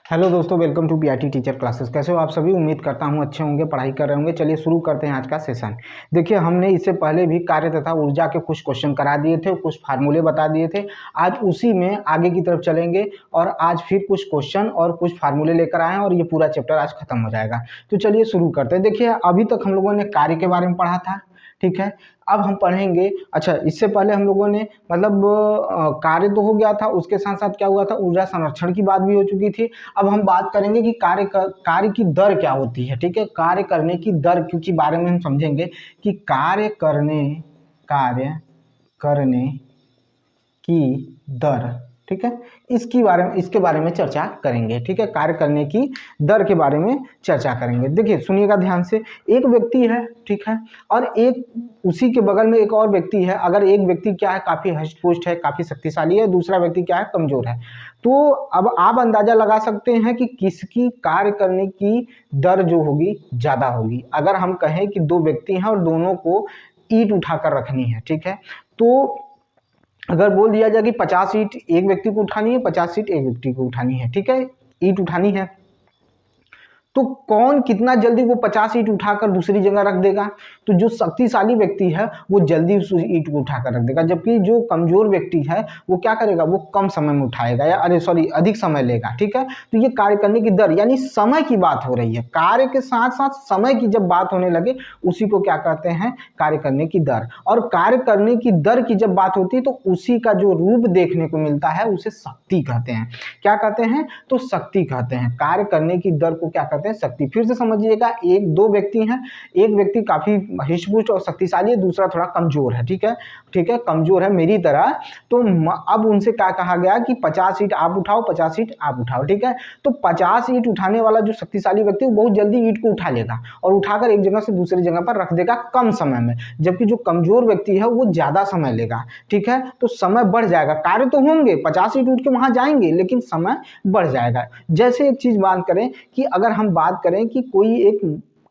Hello दोस्तों, welcome to PRT teacher classes. कैसे हो आप सभी? उम्मीद करता हूँ अच्छे होंगे, पढ़ाई कर रहे होंगे। चलिए शुरू करते हैं आज का सेशन। देखिए, हमने इससे पहले भी कार्य तथा ऊर्जा के कुछ क्वेश्चन करा दिए थे, कुछ फार्मूले बता दिए थे। आज उसी में आगे की तरफ चलेंगे और आज फिर कुछ क्वेश्चन और कुछ फार्मूले लेकर आए हैं और ये पूरा चैप्टर आज खत्म हो जाएगा। तो चलिए शुरू करते हैं। देखिए, अभी तक हम लोगों ने कार्य के बारे में पढ़ा था, ठीक है। अब हम पढ़ेंगे, अच्छा इससे पहले हम लोगों ने मतलब कार्य तो हो गया था, उसके साथ साथ क्या हुआ था, ऊर्जा संरक्षण की बात भी हो चुकी थी। अब हम बात करेंगे कि कार्य की दर क्या होती है, ठीक है। कार्य करने की दर के बारे में हम समझेंगे कि कार्य करने की दर, ठीक है, इसके बारे में चर्चा करेंगे, ठीक है। कार्य करने की दर के बारे में चर्चा करेंगे। देखिए सुनिएगा ध्यान से। एक व्यक्ति है, ठीक है, और एक उसी के बगल में एक और व्यक्ति है। अगर एक व्यक्ति क्या है, काफी हष्ट-पुष्ट है, काफी शक्तिशाली है, दूसरा व्यक्ति क्या है, कमजोर है। तो अब आप अंदाजा लगा सकते हैं कि किसकी कार्य करने की दर जो होगी ज्यादा होगी। अगर हम कहें कि दो व्यक्ति हैं और दोनों को ईंट उठाकर रखनी है, ठीक है, तो अगर बोल दिया जाए कि 50 ईंट एक व्यक्ति को उठानी है, 50 ईंट एक व्यक्ति को उठानी है, ठीक है, ईंट उठानी है, तो कौन कितना जल्दी वो 50 ईंट उठाकर दूसरी जगह रख देगा? तो जो शक्तिशाली व्यक्ति है वो जल्दी उस ईंट को उठाकर रख देगा, जबकि जो कमजोर व्यक्ति है वो क्या करेगा, वो कम समय में उठाएगा, या अधिक समय लेगा, ठीक है। तो ये कार्य करने की दर यानी समय की बात हो रही है। कार्य के साथ साथ समय की जब बात होने लगे उसी को क्या कहते हैं, कार्य करने की दर। और कार्य करने की दर की जब बात होती है तो उसी का जो रूप देखने को मिलता है उसे शक्ति कहते हैं। क्या कहते हैं? तो शक्ति कहते हैं। कार्य करने की दर को क्या कहते हैं, शक्ति। फिर से समझिएगा, एक दो व्यक्ति हैं, एक व्यक्ति काफी हिष्ट-पुष्ट और शक्तिशाली है, दूसरा थोड़ा कमजोर है, ठीक है, ठीक है, कमजोर है मेरी तरह। तो अब उनसे क्या कहा गया कि 50 ईंट आप उठाओ, 50 ईंट आप उठाओ, ठीक है। तो 50 ईंट उठाने वाला जो शक्तिशाली व्यक्ति वो बहुत जल्दी ईंट को उठा लेगा और उठाकर एक जगह से दूसरी जगह पर रख देगा कम समय में, जबकि जो कमजोर व्यक्ति है वो ज्यादा समय लेगा, ठीक है। तो समय बढ़ जाएगा, कार्य तो होंगे, 50 ईंट उठ के वहां जाएंगे, लेकिन समय बढ़ जाएगा। जैसे एक चीज बात करें कि अगर हम बात करें कि कोई एक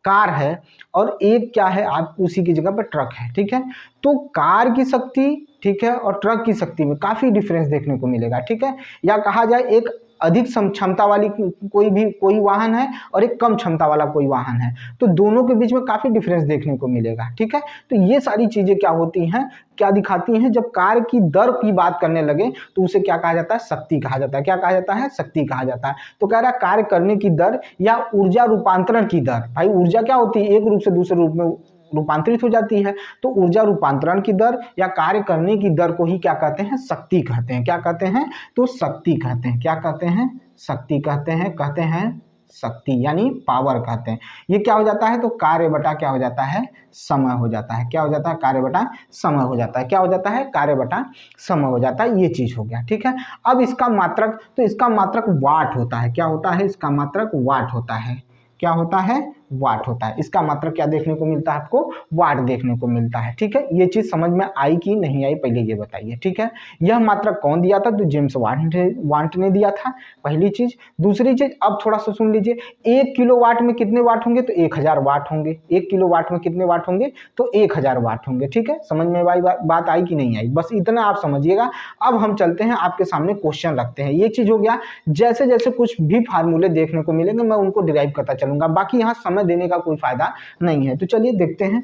कार है और एक क्या है, आप उसी की जगह पर ट्रक है, ठीक है। तो कार की शक्ति, ठीक है, और ट्रक की शक्ति में काफी डिफरेंस देखने को मिलेगा, ठीक है। या कहा जाए एक अधिक क्षमता वाली कोई वाहन है और एक कम क्षमता वाला कोई वाहन है, तो दोनों के बीच में काफी डिफरेंस देखने को मिलेगा, ठीक है। तो ये सारी चीजें क्या होती हैं, क्या दिखाती हैं, जब कार्य की दर की बात करने लगे तो उसे क्या कहा जाता है, शक्ति कहा जाता है। क्या कहा जाता है, शक्ति कहा जाता है। तो कह रहा है कार्य करने की दर या ऊर्जा रूपांतरण की दर। भाई ऊर्जा क्या होती है, एक रूप से दूसरे रूप में रूपांतरित हो जाती है, तो ऊर्जा रूपांतरण की दर या कार्य करने की दर को ही क्या कहते हैं, शक्ति कहते हैं। क्या कहते हैं, तो शक्ति कहते हैं। क्या कहते हैं, शक्ति कहते हैं शक्ति यानी पावर कहते हैं। ये क्या हो जाता है, तो कार्य बटा क्या हो जाता है, समय हो जाता है। क्या हो जाता है, कार्य बटा समय हो जाता है। क्या हो जाता है, कार्य बटा समय हो जाता है। ये चीज हो गया, ठीक है। अब इसका मात्रक, तो इसका मात्रक वाट होता है। क्या होता है, इसका मात्रक वाट होता है। क्या होता है, वाट होता है। इसका मात्रक क्या देखने को मिलता है आपको, वाट देखने को मिलता है, ठीक है। ये चीज समझ में आई कि नहीं आई, पहले ये बताइए, ठीक है। यह मात्रक कौन दिया था, तो जेम्स वाट ने दिया था, पहली चीज। दूसरी चीज, अब थोड़ा सा सुन लीजिए, 1 किलोवाट में कितने वाट होंगे, तो 1000 वाट होंगे। 1 किलोवाट में कितने वाट होंगे, तो 1000 वाट होंगे, ठीक है। समझ में बात आई कि नहीं आई, बस इतना आप समझिएगा। अब हम चलते हैं, आपके सामने क्वेश्चन रखते हैं। ये चीज हो गया। जैसे जैसे कुछ भी फार्मूले देखने को मिलेंगे मैं उनको डिराइव करता चलूंगा, बाकी यहाँ समय देने का कोई फायदा नहीं है। तो चलिए देखते हैं,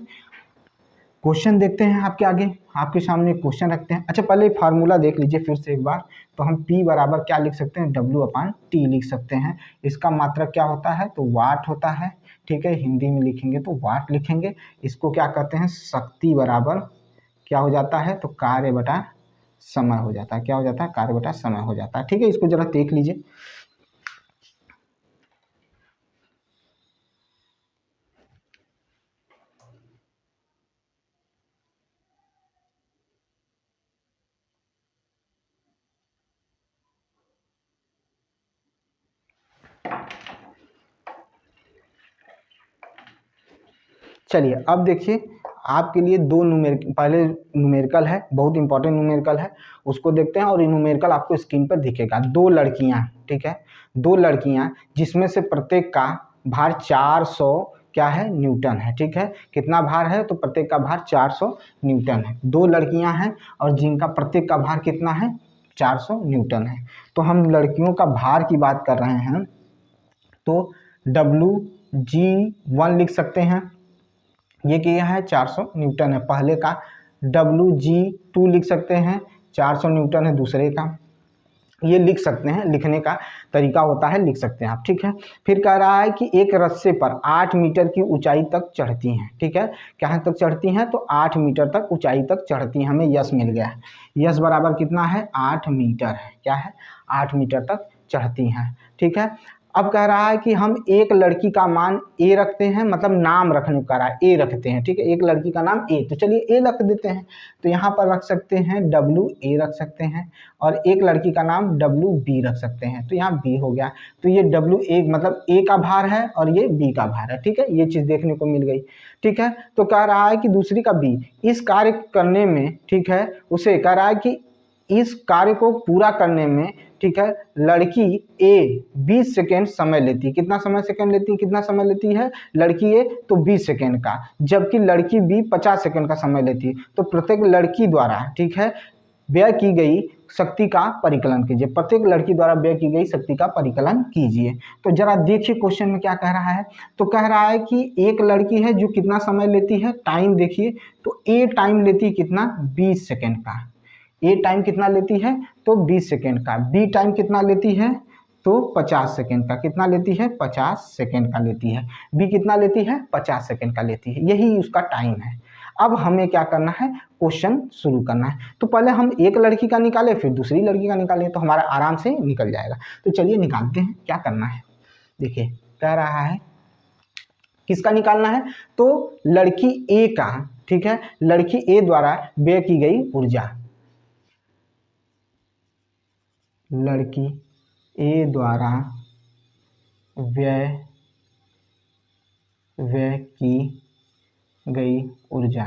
क्वेश्चन देखते हैं आपके आगे, आपके सामने क्वेश्चन रखते हैं। अच्छा पहले फार्मूला देख लीजिए फिर से एक बार। तो हम P बराबर क्या लिख सकते हैं, W/T लिख सकते हैं। इसका मात्रक क्या होता है, तो वाट होता है, ठीक है। हिंदी में लिखेंगे तो वाट लिखेंगे। इसको क्या कहते हैं, शक्ति बराबर क्या हो जाता है, तो कार्य बटा समय हो जाता है। क्या हो जाता है, कार्य बटा समय हो जाता है, ठीक है। इसको जरा देख लीजिए। चलिए अब देखिए, आपके लिए दो पहले न्यूमेरिकल है, बहुत इंपॉर्टेंट न्यूमेरिकल है, उसको देखते हैं। और न्यूमेरिकल आपको स्क्रीन पर दिखेगा। दो लड़कियां, ठीक है, दो लड़कियां जिसमें से प्रत्येक का भार 400 क्या है, न्यूटन है, ठीक है। कितना भार है, तो प्रत्येक का भार 400 न्यूटन है। दो लड़कियां हैं और जिनका प्रत्येक का भार कितना है, 400 न्यूटन है। तो हम लड़कियों का भार की बात कर रहे हैं, तो WG1 लिख सकते हैं, ये क्या है 400 न्यूटन है पहले का। WG2 लिख सकते हैं, 400 न्यूटन है दूसरे का। ये लिख सकते हैं, लिखने का तरीका होता है, लिख सकते हैं आप, ठीक है। फिर कह रहा है कि एक रस्से पर 8 मीटर की ऊंचाई तक चढ़ती हैं, ठीक है। कहाँ तक चढ़ती हैं, तो 8 मीटर तक ऊंचाई तक चढ़ती हैं। हमें यस मिल गया है, यस बराबर कितना है 8 मीटर है, क्या है 8 मीटर तक चढ़ती हैं, ठीक है। अब कह रहा है कि हम एक लड़की का मान ए रखते हैं, मतलब नाम रखने को कह रहा है, ए रखते हैं, ठीक है। एक लड़की का नाम ए, तो चलिए ए रख देते हैं। तो यहाँ पर रख सकते हैं WA रख सकते हैं, और एक लड़की का नाम WB रख सकते हैं, तो यहाँ B हो गया। तो ये WA मतलब A का भार है और ये B का भार है, ठीक है। ये चीज़ देखने को मिल गई, ठीक है। तो कह रहा है कि दूसरी का B, इस कार्य करने में, ठीक है, उसे कह रहा है कि इस कार्य को पूरा करने में, ठीक है, लड़की ए 20 सेकेंड समय लेती है। कितना सेकेंड लेती है, कितना समय लेती है लड़की ए, तो 20 सेकेंड का, जबकि लड़की बी 50 सेकेंड का समय लेती है। तो प्रत्येक लड़की द्वारा, ठीक है, व्यय की गई शक्ति का परिकलन कीजिए। प्रत्येक लड़की द्वारा व्यय की गई शक्ति का परिकलन कीजिए। तो जरा देखिए क्वेश्चन में क्या कह रहा है। तो कह रहा है कि एक लड़की है जो कितना समय लेती है, टाइम देखिए, तो ए टाइम लेती है कितना 20 सेकेंड का। ए टाइम कितना लेती है, तो 20 सेकेंड का। बी टाइम कितना लेती है, तो 50 सेकेंड का। कितना लेती है, 50 सेकेंड का लेती है। बी कितना लेती है, 50 सेकेंड का लेती है। यही उसका टाइम है। अब हमें क्या करना है, क्वेश्चन शुरू करना है। तो पहले हम एक लड़की का निकालें, फिर दूसरी लड़की का निकालें, तो हमारा आराम से निकल जाएगा। तो चलिए निकालते हैं, क्या करना है। देखिए कह रहा है किसका निकालना है, तो लड़की ए का, ठीक है। लड़की ए द्वारा व्यय की गई ऊर्जा, लड़की ए द्वारा व्यय की गई ऊर्जा,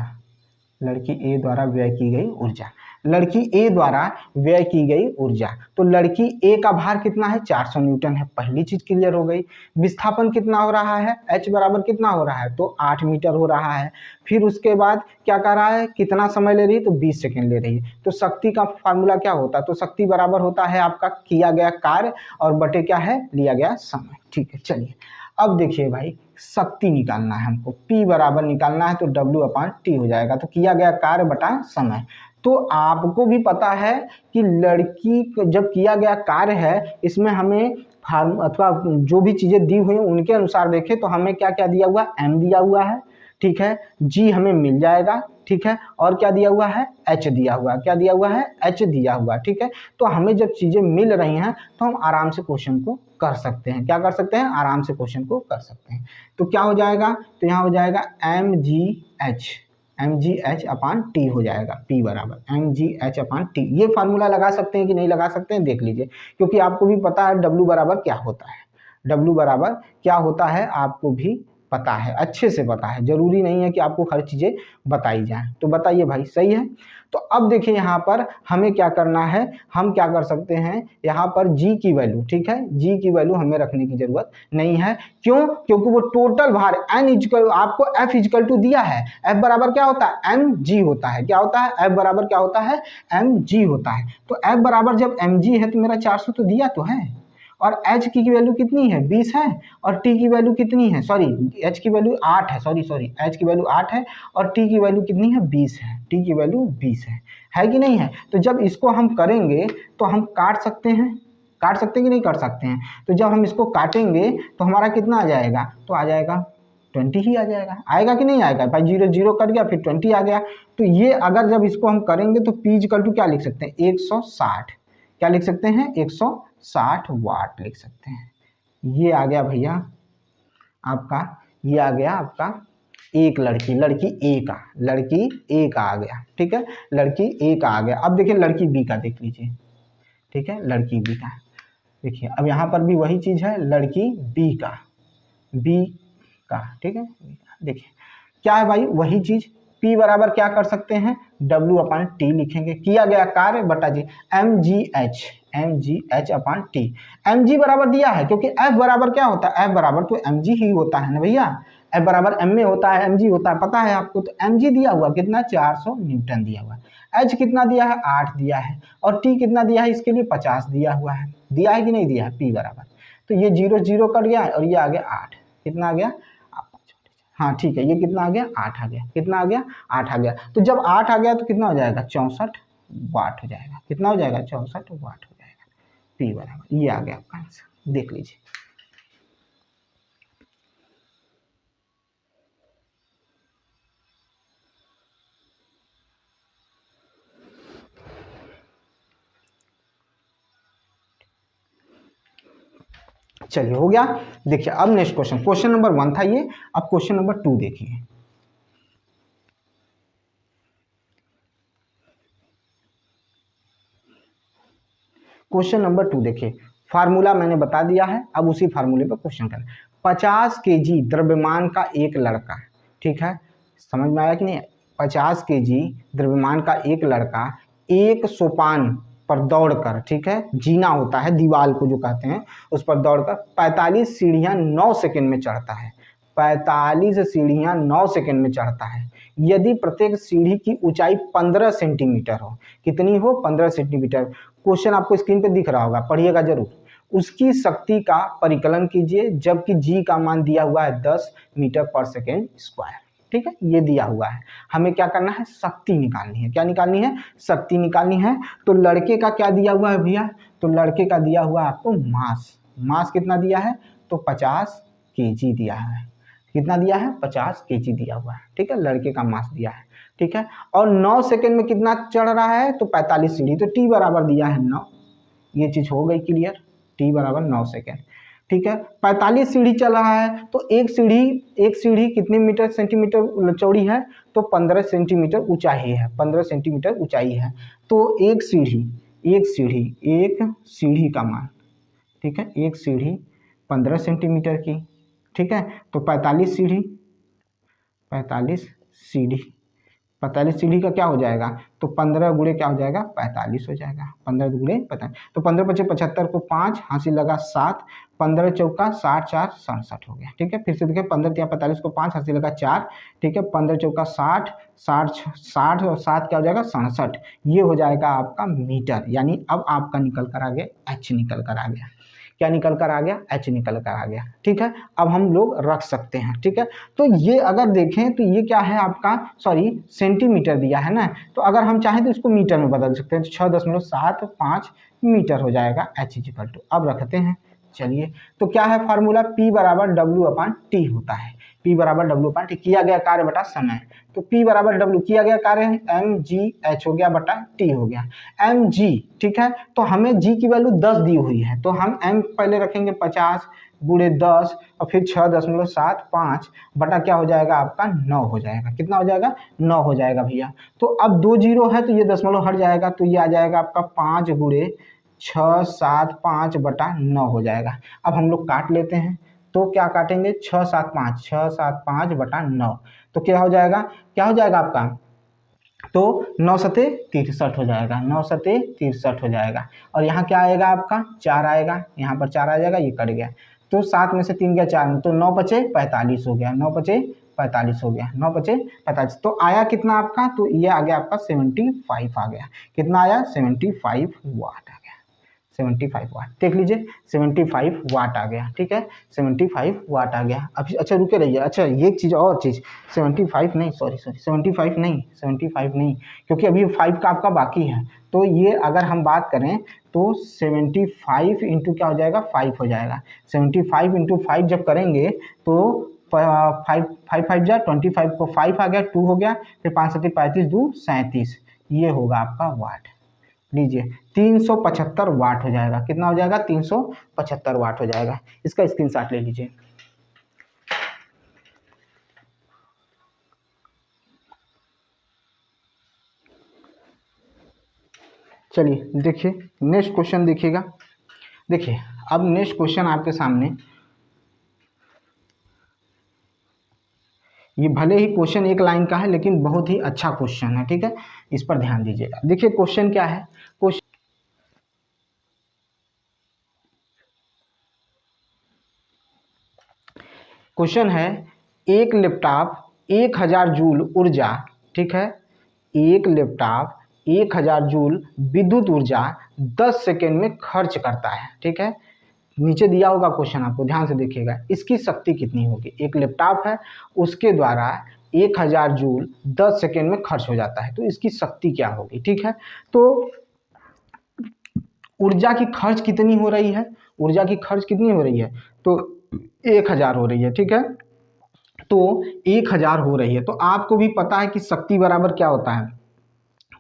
लड़की ए द्वारा व्यय की गई ऊर्जा, लड़की ए द्वारा व्यय की गई ऊर्जा। तो लड़की ए का भार कितना है, 400 न्यूटन है। पहली चीज क्लियर हो गई। विस्थापन कितना हो रहा है, H बराबर कितना हो रहा है, तो 8 मीटर हो रहा है। फिर उसके बाद क्या कर रहा है, कितना समय ले रही है, तो 20 सेकेंड ले रही है। तो शक्ति का फार्मूला क्या होता है, तो शक्ति बराबर होता है आपका किया गया कार्य और बटे क्या है, लिया गया समय, ठीक है। चलिए अब देखिए भाई, शक्ति निकालना है हमको, P बराबर निकालना है, तो W/T हो जाएगा। तो किया गया कार्य बटा समय। तो आपको भी पता है कि लड़की जब किया गया कार्य है, इसमें हमें फार्म अथवा जो भी चीज़ें दी हुई हैं उनके अनुसार देखें तो हमें क्या क्या दिया हुआ है, M दिया हुआ है, ठीक है। G हमें मिल जाएगा, ठीक है। और क्या दिया हुआ है, H दिया हुआ है। क्या दिया हुआ है, H दिया हुआ, ठीक है। तो हमें जब चीज़ें मिल रही हैं तो हम आराम से क्वेश्चन को कर सकते हैं। क्या कर सकते हैं, आराम से क्वेश्चन को कर सकते हैं। तो क्या हो जाएगा, तो यहाँ हो जाएगा mgh/T हो जाएगा। P बराबर mgh/T। ये फार्मूला लगा सकते हैं कि नहीं लगा सकते हैं, देख लीजिए, क्योंकि आपको भी पता है W बराबर क्या होता है। W बराबर क्या होता है आपको भी पता है, अच्छे से पता है। जरूरी नहीं है कि आपको हर चीज़ें बताई जाएं। तो बताइए भाई, सही है। तो अब देखिए यहाँ पर हमें क्या करना है, हम क्या कर सकते हैं, यहाँ पर G की वैल्यू, ठीक है, G की वैल्यू हमें रखने की जरूरत नहीं है। क्यों, क्योंकि वो टोटल भार आपको F दिया है। F बराबर क्या होता है, mg होता है। क्या होता है, F बराबर क्या होता है, mg होता है। तो F बराबर जब mg है तो मेरा 400 तो दिया तो है, और H की वैल्यू कितनी है, 20 है, और T की वैल्यू कितनी है, सॉरी H की वैल्यू 8 है, सॉरी H की वैल्यू 8 है, और T की वैल्यू कितनी है, 20 है। T की वैल्यू 20 है कि नहीं है। तो जब इसको हम करेंगे तो हम काट सकते हैं कि नहीं काट सकते हैं। तो जब हम इसको काटेंगे तो हमारा कितना आ जाएगा, तो आ जाएगा 20 ही आ जाएगा। आएगा कि नहीं आएगा भाई, 0 0 कट गया, फिर 20 आ गया। तो ये अगर जब इसको हम करेंगे तो P क्या लिख सकते हैं, 160, क्या लिख सकते हैं, 160 वाट लिख सकते हैं। ये आ गया भैया आपका, ये आ गया आपका एक लड़की ए का आ गया, ठीक है। लड़की ए का आ गया। अब देखिए लड़की बी का देख लीजिए, ठीक है। लड़की बी का देखिए, अब यहाँ पर भी वही चीज़ है, लड़की बी का, ठीक है। देखिए क्या है भाई, वही चीज़। P बराबर क्या कर सकते हैं, W/T लिखेंगे, किया गया कार्य बटा जी mgh/T। mg बराबर दिया है, क्योंकि F बराबर क्या होता है, F बराबर तो mg ही होता है ना भैया। F बराबर m में होता है, mg होता है, पता है आपको। तो mg दिया हुआ कितना, 400 न्यूटन दिया हुआ है। H कितना दिया है, 8 दिया है, और T कितना दिया है, इसके लिए 50 दिया हुआ है। दिया है कि नहीं दिया है, P बराबर। तो ये 0 0 कट गया और ये आ गया 8। कितना आ गया? हाँ ठीक है, ये कितना आ गया? 8 आ गया। कितना आ गया? 8 आ गया। तो जब 8 आ गया तो कितना हो जाएगा? 64 वाट हो जाएगा। कितना हो जाएगा? 64 वाट हो जाएगा। P बराबर, ये आ गया आपका आंसर, देख लीजिए। चलिए हो गया। देखिए अब नेक्स्ट क्वेश्चन, क्वेश्चन नंबर 1 था ये, अब क्वेश्चन नंबर 2 देखिए। क्वेश्चन नंबर 2 देखिए, फार्मूला मैंने बता दिया है, अब उसी फार्मूले पर क्वेश्चन करें। 50 केजी द्रव्यमान का एक लड़का, ठीक है, समझ में आया कि नहीं? 50 केजी द्रव्यमान का एक लड़का एक सोपान पर दौड़कर, ठीक है, जीना होता है दीवार को जो कहते हैं, उस पर दौड़कर 45 सीढ़ियां 9 सेकंड में चढ़ता है। 45 सीढ़ियां 9 सेकंड में चढ़ता है। यदि प्रत्येक सीढ़ी की ऊंचाई 15 सेंटीमीटर हो। कितनी हो? 15 सेंटीमीटर। क्वेश्चन आपको स्क्रीन पे दिख रहा होगा, पढ़िएगा जरूर। उसकी शक्ति का परिकलन कीजिए जबकि जी का मान दिया हुआ है 10 मीटर पर सेकेंड स्क्वायर। ठीक है, ये दिया हुआ है, हमें क्या करना है? शक्ति निकालनी है। क्या निकालनी है? शक्ति निकालनी है। तो लड़के का क्या दिया हुआ है भैया? तो लड़के का दिया हुआ है आपको मास। मास कितना दिया है? तो 50 केजी दिया है। कितना दिया है? 50 केजी दिया हुआ है। ठीक है, लड़के का मास दिया है। ठीक है, और 9 सेकंड में कितना चढ़ रहा है? तो 45 सीढ़ी। तो टी बराबर दिया है 9। ये चीज हो गई क्लियर। टी बराबर 9 सेकंड। ठीक है, 45 सीढ़ी चल रहा है तो एक सीढ़ी कितने मीटर सेंटीमीटर चौड़ी है? तो 15 सेंटीमीटर ऊंचाई है। 15 सेंटीमीटर ऊंचाई है। तो एक सीढ़ी का मान, ठीक है, एक सीढ़ी 15 सेंटीमीटर की। ठीक है, तो 45 सीढ़ी का क्या हो जाएगा? तो 15 गुणे क्या हो जाएगा? 45 हो जाएगा। 15 गुणे 45, तो 15 पचे 75 को 5 हासिल लगा 7, 15 चौका 60 4 67 हो गया। ठीक है, फिर से देखिए 15 या 45 को 5 हासिल लगा 4। ठीक है, 15 चौका 60 60 और 7 क्या हो जाएगा? 67। ये हो जाएगा आपका मीटर। यानी अब आपका निकल कर आ गया एच, निकल कर आ गया। क्या निकल कर आ गया? एच निकल कर आ गया। ठीक है, अब हम लोग रख सकते हैं। ठीक है, तो ये अगर देखें तो ये क्या है आपका, सॉरी सेंटीमीटर दिया है ना, तो अगर हम चाहें तो इसको मीटर में बदल सकते हैं। तो 6.75 मीटर हो जाएगा एच इक्वल टू। अब रखते हैं। चलिए, तो क्या है फार्मूला? P बराबर W/T होता है। P बराबर W/T, किया गया कार्य बटा समय। तो P बराबर W, किया गया कार्य है mgh हो गया बटा T हो गया mg। ठीक है, तो हमें g की वैल्यू 10 दी हुई है, तो हम m पहले रखेंगे 50 गुणे 10 और फिर 6.75 बटा क्या हो जाएगा आपका? 9 हो जाएगा। कितना हो जाएगा? 9 हो जाएगा भैया। तो अब 2 जीरो है तो ये दशमलव हट जाएगा, तो ये आ जाएगा आपका 5 गुणे 675 बटा 9 हो जाएगा। अब हम लोग काट लेते हैं, तो क्या काटेंगे? 675 बटा 9, तो क्या हो जाएगा? क्या हो जाएगा आपका? तो 9 सते 63 हो जाएगा। 9 सते 63 हो जाएगा। और यहाँ क्या आएगा आपका? 4 आएगा, यहाँ पर 4 आ जाएगा, ये कट गया। तो 7 में से 3 गया 4 में, तो 9 बचे 45 हो गया। 9 बचे 45 हो गया। 9 बचे 45, तो आया कितना आपका? तो ये आ गया आपका 75 आ गया। कितना आया? 75 वाट आ गया। 75 वाट, देख लीजिए 75 वाट आ गया। ठीक है, 75 वाट आ गया। अभी अच्छा रुके रहिए। अच्छा एक चीज़ और चीज़, 75 नहीं, सॉरी 75 नहीं, क्योंकि अभी 5 का आपका बाकी है। तो ये अगर हम बात करें तो 75 इंटू क्या हो जाएगा? 5 हो जाएगा। 75 इंटू 5 जब करेंगे तो 5 जा 25 को 5 आ गया, 2 हो गया, फिर 5 7 35 2 37, ये होगा आपका वाट। लीजिए 375 वाट हो जाएगा। कितना हो जाएगा? 375 वाट हो जाएगा। इसका स्क्रीनशॉट ले लीजिए। चलिए देखिए नेक्स्ट क्वेश्चन देखिएगा। देखिए अब नेक्स्ट क्वेश्चन आपके सामने, ये भले ही क्वेश्चन एक लाइन का है लेकिन बहुत ही अच्छा क्वेश्चन है। ठीक है, इस पर ध्यान दीजिएगा। देखिए क्वेश्चन क्या है? क्वेश्चन है, एक लैपटॉप 1000 जूल ऊर्जा, ठीक है, एक लैपटॉप 1000 जूल विद्युत ऊर्जा 10 सेकेंड में खर्च करता है। ठीक है, नीचे दिया होगा क्वेश्चन, आपको ध्यान से देखिएगा, इसकी शक्ति कितनी होगी। एक लैपटॉप है, उसके द्वारा 1000 जूल 10 सेकेंड में खर्च हो जाता है, तो इसकी शक्ति क्या होगी। ठीक है, तो ऊर्जा की खर्च कितनी हो रही है, ऊर्जा की खर्च कितनी हो रही है, तो 1000 हो रही है। ठीक है, तो 1000 हो रही है, तो आपको भी पता है कि शक्ति बराबर क्या होता है,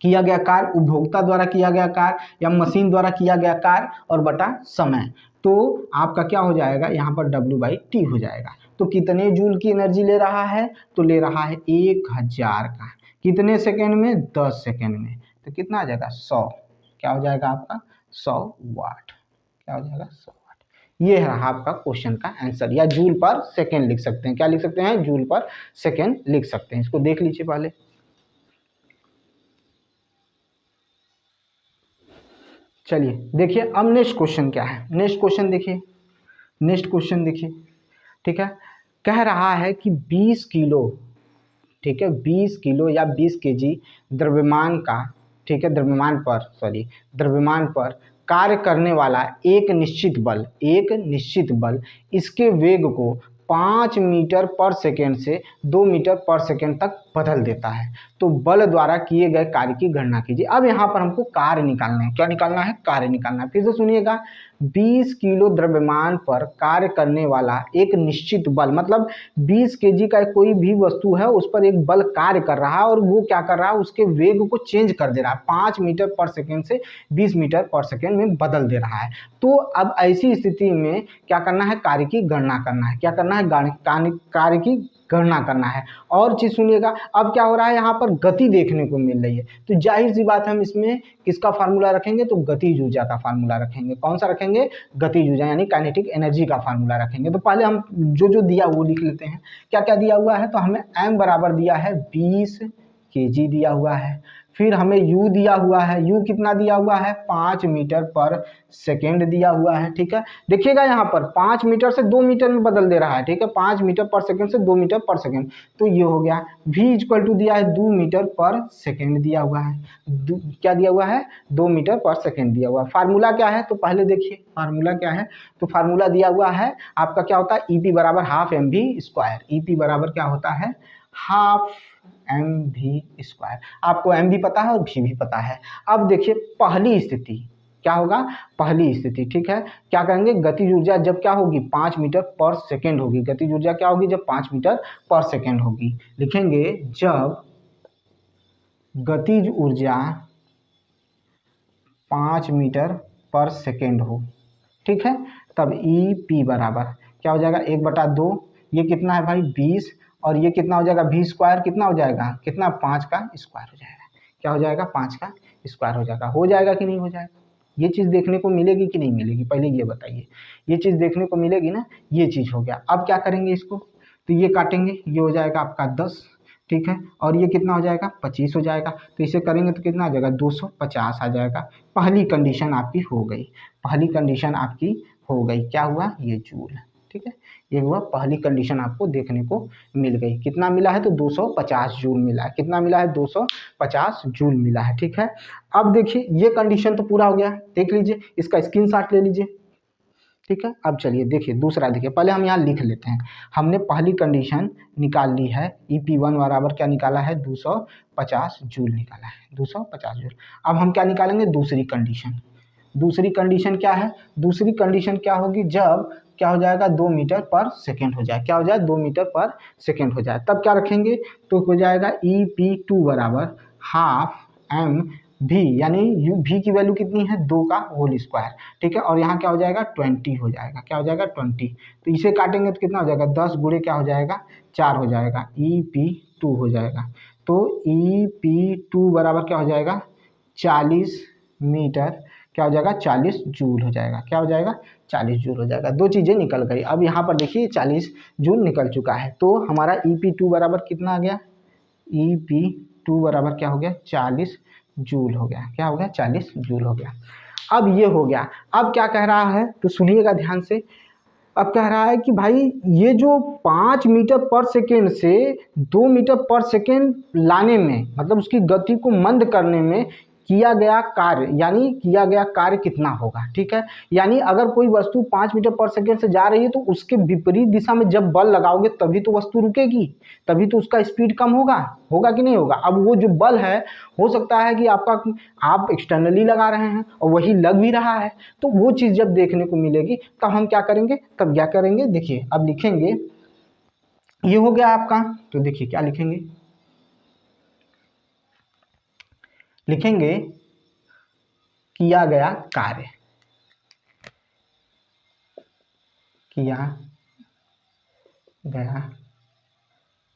किया गया कार्य, उपभोक्ता द्वारा किया गया कार्य या मशीन द्वारा किया गया कार्य और बटा समय। तो आपका क्या हो जाएगा, यहाँ पर W/T हो जाएगा। तो कितने जूल की एनर्जी ले रहा है, तो ले रहा है 1000 का, कितने सेकेंड में, 10 सेकेंड में, तो कितना आ जाएगा 100, क्या हो जाएगा आपका 100 वाट, क्या हो जाएगा 100 वाट। ये है आपका क्वेश्चन का आंसर, या जूल पर सेकेंड लिख सकते हैं, क्या लिख सकते हैं, जूल पर सेकेंड लिख सकते हैं। इसको देख लीजिए पहले। चलिए देखिए अब नेक्स्ट क्वेश्चन क्या है, नेक्स्ट क्वेश्चन देखिए, नेक्स्ट क्वेश्चन देखिए। ठीक है, कह रहा है कि 20 किलो, ठीक है, 20 किलो या 20 केजी द्रव्यमान का, ठीक है, द्रव्यमान पर कार्य करने वाला एक निश्चित बल इसके वेग को 5 मीटर पर सेकेंड से 2 मीटर पर सेकेंड तक बदल देता है, तो बल द्वारा किए गए कार्य की गणना कीजिए। अब यहाँ पर हमको कार्य निकालना है, क्या निकालना है, कार्य निकालना है। फिर से सुनिएगा, 20 किलो द्रव्यमान पर कार्य करने वाला एक निश्चित बल, मतलब 20 केजी का कोई भी वस्तु है, उस पर एक बल कार्य कर रहा है और वो क्या कर रहा है, उसके वेग को चेंज कर दे रहा है, 5 मीटर पर सेकेंड से 20 मीटर पर सेकेंड में बदल दे रहा है। तो अब ऐसी स्थिति में क्या करना है, कार्य की गणना करना है, क्या करना है, कार्य की गणना करना है। और चीज सुनिएगा, अब क्या हो रहा है, यहाँ पर गति देखने को मिल रही है, तो जाहिर सी बात है हम इसमें किसका फार्मूला रखेंगे, तो गतिज ऊर्जा का फार्मूला रखेंगे। कौन सा रखेंगे, गतिज ऊर्जा यानी काइनेटिक एनर्जी का फार्मूला रखेंगे। तो पहले हम जो दिया वो लिख लेते हैं, क्या क्या दिया हुआ है, तो हमें m बराबर दिया है 20 kg दिया हुआ है, फिर हमें u दिया हुआ है, u कितना दिया हुआ है, 5 मीटर पर सेकेंड दिया हुआ है। ठीक है, देखिएगा यहाँ पर 5 मीटर से 2 मीटर में बदल दे रहा है, ठीक है, 5 मीटर पर सेकेंड से 2 मीटर पर सेकेंड, तो ये हो गया। v इक्वल टू दिया है 2 मीटर पर सेकेंड दिया हुआ है, क्या दिया हुआ है, 2 मीटर पर सेकेंड दिया हुआ है। फार्मूला क्या है, तो पहले देखिए फार्मूला क्या है, तो फार्मूला दिया हुआ है आपका, क्या होता है, EP बराबर हाफ mv², EP बराबर क्या होता है, हाफ mv²। आपको m भी पता है और v भी पता है। अब देखिए पहली स्थिति क्या होगा, पहली स्थिति, ठीक है, क्या करेंगे, गतिज ऊर्जा जब क्या होगी, 5 मीटर पर सेकेंड होगी, गतिज ऊर्जा क्या होगी, जब 5 मीटर पर सेकेंड होगी, लिखेंगे जब गतिज ऊर्जा 5 मीटर पर सेकेंड हो, ठीक है, तब EP बराबर क्या हो जाएगा, 1/2, ये कितना है भाई 20, और ये कितना हो जाएगा, v² कितना हो जाएगा, कितना, 5 का स्क्वायर हो जाएगा, क्या हो जाएगा, 5 का स्क्वायर हो जाएगा कि नहीं हो जाएगा। ये चीज़ देखने को मिलेगी कि नहीं मिलेगी, पहले ये बताइए, ये चीज़ देखने को मिलेगी ना, ये चीज़ हो गया। अब क्या करेंगे इसको, तो ये काटेंगे, ये हो जाएगा आपका 10, ठीक है, और ये कितना हो जाएगा, 25 हो जाएगा, तो इसे करेंगे तो कितना आ जाएगा, 250 आ जाएगा। पहली कंडीशन आपकी हो गई, पहली कंडीशन आपकी हो गई, क्या हुआ, ये जूल, ठीक है, ये हुआ पहली कंडीशन आपको देखने को मिल गई। कितना मिला है, तो 250 जूल मिला है, कितना मिला है, 250 जूल मिला है। ठीक है, अब देखिए ये कंडीशन तो पूरा हो गया, देख लीजिए, इसका स्क्रीनशॉट ले लीजिए। ठीक है, अब चलिए देखिए दूसरा, देखिए पहले हम यहाँ लिख लेते हैं। हमने पहली कंडीशन निकाल ली है, EP1 बराबर क्या निकाला है, 250 जूल निकाला है, 250 जूल। अब हम क्या निकालेंगे, दूसरी कंडीशन। दूसरी कंडीशन क्या है, दूसरी कंडीशन क्या होगी, जब क्या हो जाएगा, 2 मीटर पर सेकेंड हो जाए, क्या हो जाए, 2 मीटर पर सेकेंड हो जाए, तब क्या रखेंगे, तो हो जाएगा EP2 बराबर हाफ mv, यानी v की वैल्यू कितनी है, 2 का होल स्क्वायर, ठीक है, और यहाँ क्या हो जाएगा, 20 हो जाएगा, क्या हो जाएगा, 20। तो इसे काटेंगे तो कितना हो जाएगा, 10 गुणे क्या हो जाएगा, 4 हो जाएगा, EP2 हो जाएगा। तो EP2 बराबर क्या हो जाएगा, 40 मीटर, क्या हो जाएगा, 40 जूल हो जाएगा, क्या हो जाएगा, 40 जूल हो जाएगा। दो चीज़ें निकल गई। अब यहाँ पर देखिए 40 जूल निकल चुका है, तो हमारा EP2 बराबर कितना आ गया, EP2 बराबर क्या हो गया, 40 जूल हो गया, क्या हो गया, 40 जूल हो गया। अब ये हो गया। अब क्या कह रहा है, तो सुनिएगा ध्यान से। अब कह रहा है कि भाई ये जो 5 मीटर पर सेकेंड से 2 मीटर पर सेकेंड लाने में, मतलब उसकी गति को मंद करने में किया गया कार्य, यानी किया गया कार्य कितना होगा, ठीक है। यानी अगर कोई वस्तु 5 मीटर पर सेकेंड से जा रही है तो उसके विपरीत दिशा में जब बल लगाओगे तभी तो वस्तु रुकेगी, तभी तो उसका स्पीड कम होगा, होगा कि नहीं होगा। अब वो जो बल है, हो सकता है कि आप एक्सटर्नली लगा रहे हैं और वही लग भी रहा है, तो वो चीज़ जब देखने को मिलेगी तब हम क्या करेंगे, तब क्या करेंगे, देखिए अब लिखेंगे, ये हो गया आपका, तो देखिए क्या लिखेंगे, लिखेंगे किया गया कार्य, किया गया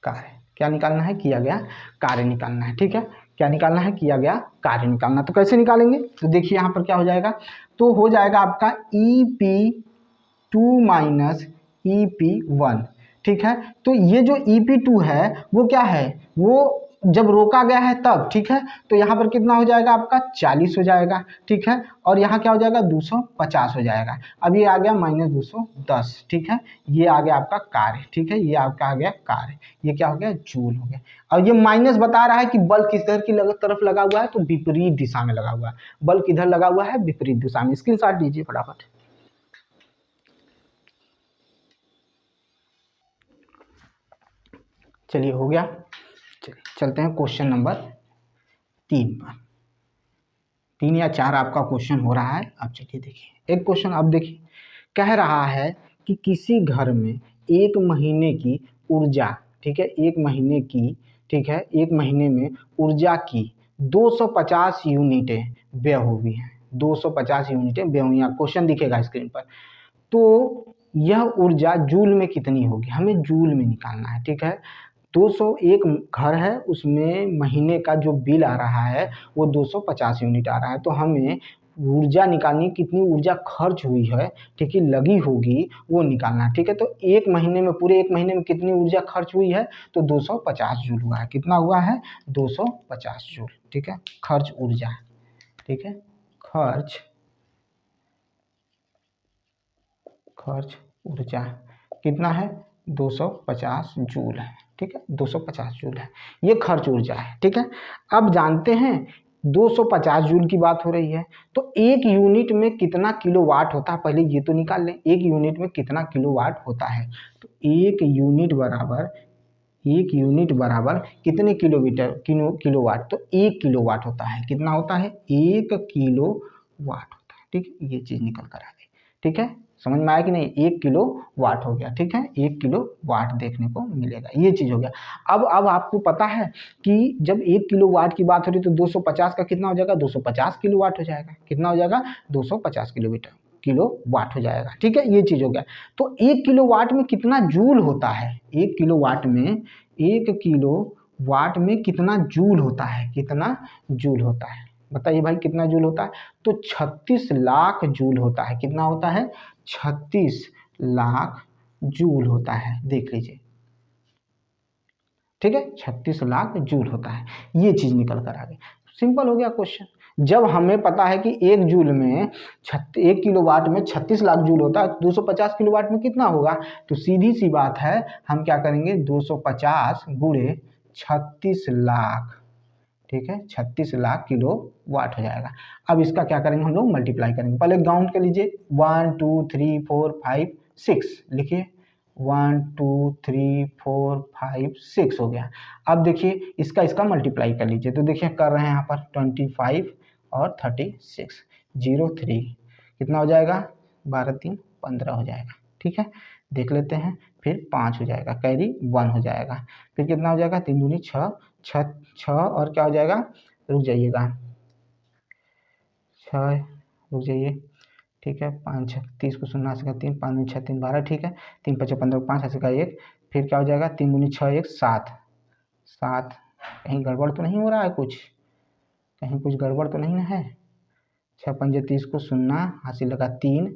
कार्य, क्या निकालना है, किया गया कार्य निकालना है, ठीक है। क्या निकालना है, किया गया कार्य निकालना। तो कैसे निकालेंगे, तो देखिए यहाँ पर क्या हो जाएगा, तो हो जाएगा आपका EP2 माइनस EP1, ठीक है। तो ये जो EP2 है वो क्या है, वो जब रोका गया है तब, ठीक है। तो यहाँ पर कितना हो जाएगा आपका 40 हो जाएगा, ठीक है। और यहाँ क्या हो जाएगा 250 हो जाएगा। अब ये आ गया -210, ठीक है। ये आ गया आपका कार्य, ठीक है, ये आपका आ गया कार्य, ये क्या हो गया, जूल हो गया। और ये माइनस बता रहा है कि बल किधर की तरफ लगा हुआ है, तो विपरीत दिशा में लगा हुआ है। बल किधर लगा हुआ है, विपरीत दिशा में। स्क्रीनशॉट लीजिए फटाफट। चलिए हो गया, चलते हैं क्वेश्चन नंबर 3 पर। 3 या 4 आपका क्वेश्चन हो रहा है। अब चलिए देखिए एक क्वेश्चन, अब देखिए कह रहा है कि किसी घर में 1 महीने की ऊर्जा, ठीक है, 1 महीने की, ठीक है, 1 महीने में ऊर्जा की 250 यूनिटें व्यय हुई हैं, 250 यूनिटें व्यय हुई हैं। क्वेश्चन दिखेगा स्क्रीन पर। तो यह ऊर्जा जूल में कितनी होगी, हमें जूल में निकालना है, ठीक है। 201 घर है, उसमें महीने का जो बिल आ रहा है वो 250 यूनिट आ रहा है। तो हमें ऊर्जा निकालनी, कितनी ऊर्जा खर्च हुई है, ठीक है, लगी होगी, वो निकालना, ठीक है। तो 1 महीने में, पूरे 1 महीने में कितनी ऊर्जा खर्च हुई है, तो 250 जूल हुआ है। कितना हुआ है, 250 जूल, ठीक है, खर्च ऊर्जा, ठीक है, खर्च ऊर्जा कितना है, 250 जूल है, ठीक है, 250 जूल है, ये खर्च ऊर्जा है, ठीक है। अब जानते हैं 250 जूल की बात हो रही है, तो 1 यूनिट में कितना किलोवाट होता है, पहले ये तो निकाल लें, 1 यूनिट में कितना किलोवाट होता है। तो 1 यूनिट बराबर कितने किलोवाट, तो 1 किलोवाट होता है। कितना होता है, 1 किलोवाट होता है, ठीक है। ये चीज़ निकल कर आ गई, ठीक है, समझ में आया कि नहीं, 1 किलो वाट हो गया, ठीक है, 1 किलो वाट देखने को मिलेगा, ये चीज़ हो गया। अब आपको पता है कि जब 1 किलो वाट की बात हो रही है तो 250 का कितना हो जाएगा, 250 किलो वाट हो जाएगा। कितना हो जाएगा, 250 किलो वाट हो जाएगा, ठीक है, ये चीज़ हो गया। तो 1 किलो वाट में कितना जूल होता है, 1 किलो वाट में, 1 किलो वाट में कितना जूल होता है, कितना जूल होता है, बताइए भाई कितना जूल होता है। तो 36 लाख जूल होता है। कितना होता है, 36 लाख जूल होता है, देख लीजिए, ठीक है, 36 लाख जूल होता है। ये चीज निकल कर आ गई, सिंपल हो गया क्वेश्चन। जब हमें पता है कि 1 जूल में 1 किलोवाट में 36 लाख जूल होता है, 250 किलोवाट में कितना होगा, तो सीधी सी बात है, हम क्या करेंगे, 250 गुणे 36 लाख, ठीक है, 36 लाख किलो वाट हो जाएगा। अब इसका क्या करेंगे, हम लोग मल्टीप्लाई करेंगे। पहले काउंट कर लीजिए, 1 2 3 4 5 6 लिखिए, 1 2 3 4 5 6 हो गया। अब देखिए इसका मल्टीप्लाई कर लीजिए, तो देखिए कर रहे हैं यहाँ पर 25 और 36 03 कितना हो जाएगा, 12 3 15 हो जाएगा, ठीक है, देख लेते हैं। फिर 5 हो जाएगा, कैरी 1 हो जाएगा, फिर कितना हो जाएगा, 3 दूनी 6 6 और क्या हो जाएगा, रुक जाइएगा, 6 रुक जाइए, ठीक है, 5 6 30 को शून्य से 3 5 दूनी 6 3 12, ठीक है, 3 5 15 5 ऐसे का 1, फिर क्या हो जाएगा, 3 दूनी 6 1 7 7, कहीं गड़बड़ तो नहीं हो रहा है, कहीं कुछ गड़बड़ तो नहीं है। 6 पंजे 30 को शून्य हासिल लगा 3,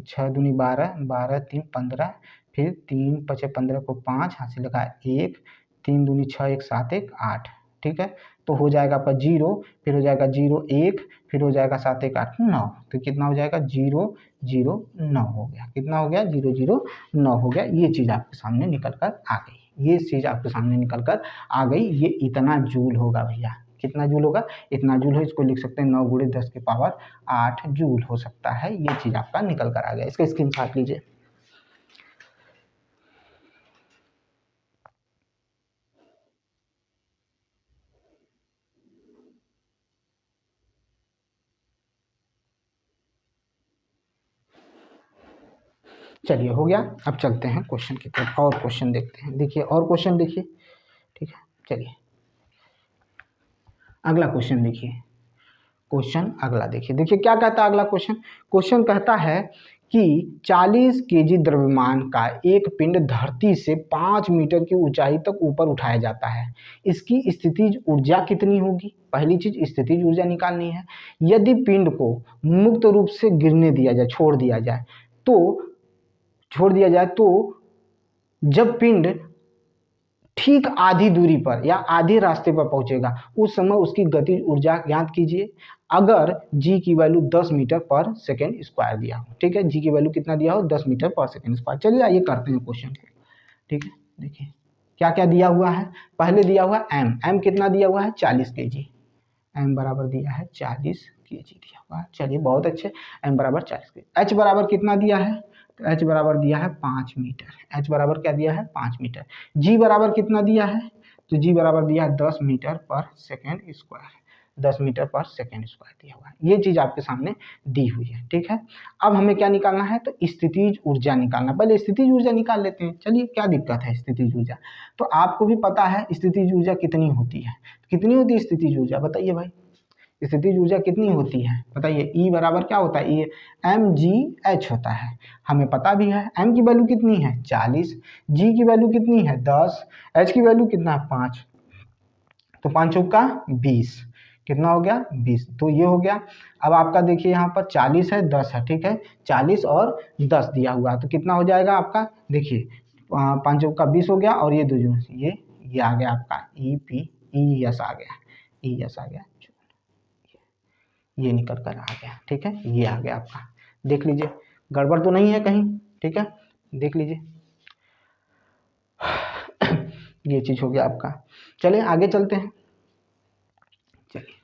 6 दूनी 12 12 3 15, फिर 3 5 15 को 5 हासिल लगा 1, 3 दूनी 6 1 7 1 8, ठीक है। तो हो जाएगा आपका 0, फिर हो जाएगा 0 1, फिर हो जाएगा 7 1 8 9, तो कितना हो जाएगा 0 0 9 हो गया। कितना हो गया, 0 0 9 हो गया। ये चीज़ आपके सामने निकल कर आ गई, ये चीज़ आपके सामने निकल कर आ गई। ये इतना जूल होगा भैया, कितना जूल होगा, इतना जूल हो, इसको लिख सकते हैं 9 गुणे 10 की पावर 8 जूल हो सकता है। ये चीज़ आपका निकल कर आ गया, इसका स्क्रीनशॉट लीजिए। चलिए हो गया, अब चलते हैं क्वेश्चन की तरफ और क्वेश्चन देखते हैं। देखिए और क्वेश्चन देखिए, ठीक है। चलिए अगला क्वेश्चन देखिए, क्वेश्चन अगला देखिए। देखिए क्या कहता है अगला क्वेश्चन। क्वेश्चन कहता है कि 40 केजी द्रव्यमान का एक पिंड धरती से 5 मीटर की ऊंचाई तक ऊपर उठाया जाता है, इसकी स्थितिज ऊर्जा कितनी होगी। पहली चीज स्थितिज ऊर्जा निकालनी है। यदि पिंड को मुक्त रूप से गिरने दिया जाए, छोड़ दिया जाए तो जब पिंड ठीक आधी दूरी पर या आधे रास्ते पर पहुंचेगा उस समय उसकी गतिज ऊर्जा ज्ञात कीजिए, अगर जी की वैल्यू 10 मीटर पर सेकेंड स्क्वायर दिया हो। ठीक है, जी की वैल्यू कितना दिया हो, 10 मीटर पर सेकेंड स्क्वायर। चलिए आइए करते हैं क्वेश्चन को। ठीक है, देखिए क्या क्या दिया हुआ है। पहले दिया हुआ एम कितना दिया हुआ है, 40 केजी। एम बराबर दिया है 40 केजी दिया हुआ है। चलिए बहुत अच्छे, एम बराबर 40 केजी। एच बराबर कितना दिया है, तो एच बराबर दिया है 5 मीटर। एच बराबर क्या दिया है, 5 मीटर। जी बराबर कितना दिया है, तो जी बराबर दिया है 10 मीटर पर सेकेंड स्क्वायर। 10 मीटर पर सेकेंड स्क्वायर दिया हुआ है। ये चीज आपके सामने दी हुई है। ठीक है, अब हमें क्या निकालना है, तो स्थितिज ऊर्जा निकालना। पहले स्थितिज ऊर्जा निकाल लेते हैं। चलिए क्या दिक्कत है स्थितिज ऊर्जा, तो आपको भी पता है स्थितिज ऊर्जा कितनी होती है। कितनी होती है स्थितिज ऊर्जा, बताइए भाई। स्थितिज ऊर्जा कितनी होती है बताइए। ई बराबर क्या होता है, ई mgh होता है। हमें पता भी है m की वैल्यू कितनी है 40, g की वैल्यू कितनी है 10, h की वैल्यू कितना है 5, तो 5 चौका 20, कितना हो गया 20। तो ये हो गया। अब आपका देखिए यहाँ पर 40 है 10 है, ठीक है, 40 और 10 दिया हुआ है, तो कितना हो जाएगा आपका, देखिए 5 चौका 20 हो गया, और ये दो ये आ गया आपका ई पी ई एस आ गया, ई एस आ गया, ये निकल कर आ गया। ठीक है, ये आ गया आपका, देख लीजिए गड़बड़ तो नहीं है कहीं। ठीक है, देख लीजिए ये चीज हो गया आपका। चलिए आगे चलते हैं। चलिए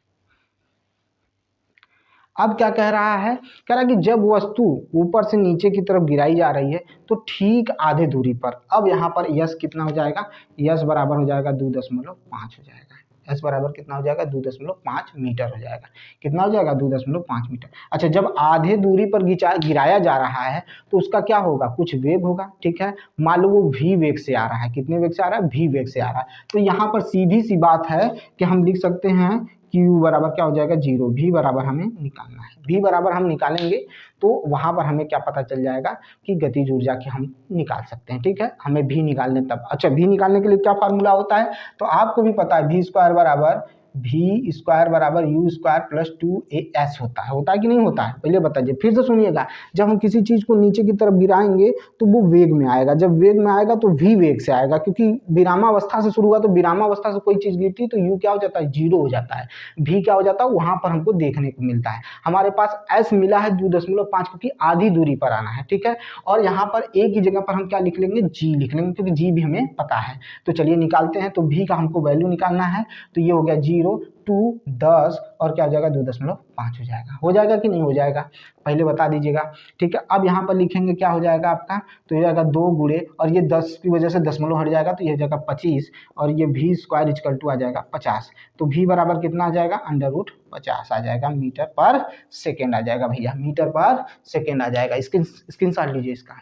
अब क्या कह रहा है, कह रहा है कि जब वस्तु ऊपर से नीचे की तरफ गिराई जा रही है तो ठीक आधे दूरी पर, अब यहाँ पर यस कितना हो जाएगा, यस बराबर हो जाएगा 2.5 हो जाएगा। एस बराबर कितना हो जाएगा 2.5 मीटर हो जाएगा। कितना हो जाएगा 2.5 मीटर। अच्छा, जब आधे दूरी पर गिराया जा रहा है तो उसका क्या होगा, कुछ वेग होगा। ठीक है, मान लो वो v वेग से आ रहा है। कितने वेग से आ रहा है, v वेग से आ रहा है। तो यहाँ पर सीधी सी बात है कि हम लिख सकते हैं Q बराबर क्या हो जाएगा 0। v बराबर हमें निकालना है, v बराबर हम निकालेंगे तो वहां पर हमें क्या पता चल जाएगा कि गतिज ऊर्जा की हम निकाल सकते हैं। ठीक है, हमें v निकालने तब, अच्छा v निकालने के लिए क्या फार्मूला होता है, तो आपको भी पता है v स्क्वायर बराबर यू स्क्वायर प्लस 2as होता है कि नहीं होता है, पहले बताइए। फिर से सुनिएगा, जब हम किसी चीज को नीचे की तरफ गिराएंगे तो वो वेग में आएगा, जब वेग में आएगा तो v वेग से आएगा, क्योंकि विरामावस्था से शुरू हुआ तो विरामावस्था से कोई चीज गिरती है तो u क्या हो जाता है 0 हो जाता है, v क्या हो जाता है वहां पर हमको देखने को मिलता है। हमारे पास s मिला है 2.5 क्योंकि आधी दूरी पर आना है। ठीक है, और यहाँ पर a की जगह पर हम क्या लिख लेंगे, g लिख लेंगे, क्योंकि g भी हमें पता है। तो चलिए निकालते हैं, तो v का हमको वैल्यू निकालना है, तो ये हो गया 0 2 10 और क्या हो जाएगा 2.5 हो जाएगा कि नहीं हो जाएगा, पहले बता दीजिएगा। ठीक है, अब यहाँ पर लिखेंगे क्या हो जाएगा आपका, तो ये जाएगा 2 गुणे, और ये 10 की वजह से दशमलव हट जाएगा तो ये हो जाएगा 25, और ये v स्क्वायर इक्वल टू आ जाएगा 50। तो v बराबर कितना आ जाएगा, √50 आ जाएगा, मीटर पर सेकेंड आ जाएगा भैया, मीटर पर सेकेंड आ जाएगा। स्क्रीनशॉट लीजिए इसका।